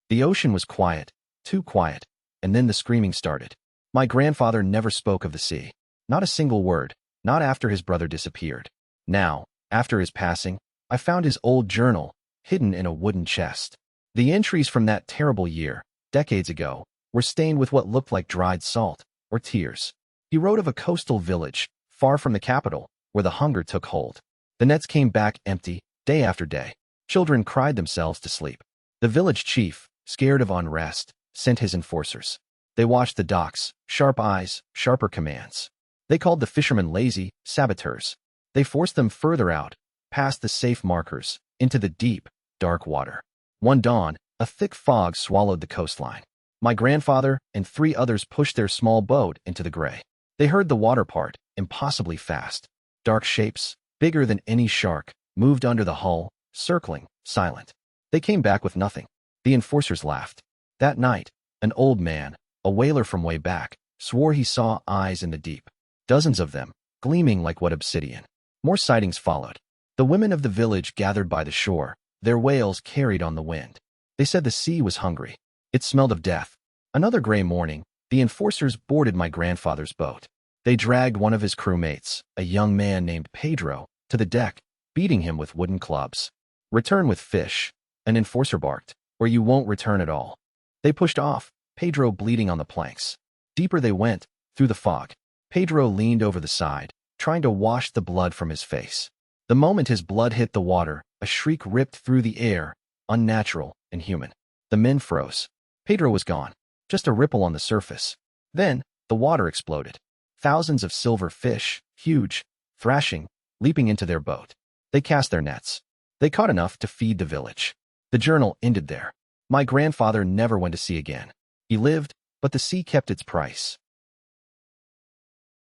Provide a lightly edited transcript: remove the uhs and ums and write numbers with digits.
The ocean was quiet, too quiet, and then the screaming started. My grandfather never spoke of the sea. Not a single word, not after his brother disappeared. Now, after his passing, I found his old journal, hidden in a wooden chest. The entries from that terrible year, decades ago, were stained with what looked like dried salt, or tears. He wrote of a coastal village, far from the capital, where the hunger took hold. The nets came back empty, day after day. Children cried themselves to sleep. The village chief, scared of unrest, sent his enforcers. They watched the docks, sharp eyes, sharper commands. They called the fishermen lazy, saboteurs. They forced them further out, past the safe markers, into the deep, dark water. One dawn, a thick fog swallowed the coastline. My grandfather and 3 others pushed their small boat into the gray. They heard the water part, impossibly fast. Dark shapes, bigger than any shark, moved under the hull, circling, silent. They came back with nothing. The enforcers laughed. That night, an old man, a whaler from way back, swore he saw eyes in the deep. Dozens of them, gleaming like what obsidian. More sightings followed. The women of the village gathered by the shore, their wails carried on the wind. They said the sea was hungry. It smelled of death. Another gray morning, the enforcers boarded my grandfather's boat. They dragged one of his crewmates, a young man named Pedro, to the deck, beating him with wooden clubs. "Return with fish," an enforcer barked, "or you won't return at all." They pushed off, Pedro bleeding on the planks. Deeper they went, through the fog. Pedro leaned over the side, trying to wash the blood from his face. The moment his blood hit the water, a shriek ripped through the air, unnatural, inhuman. The men froze. Pedro was gone, just a ripple on the surface. Then, the water exploded. Thousands of silver fish, huge, thrashing, leaping into their boat. They cast their nets. They caught enough to feed the village. The journal ended there. My grandfather never went to sea again. He lived, but the sea kept its price.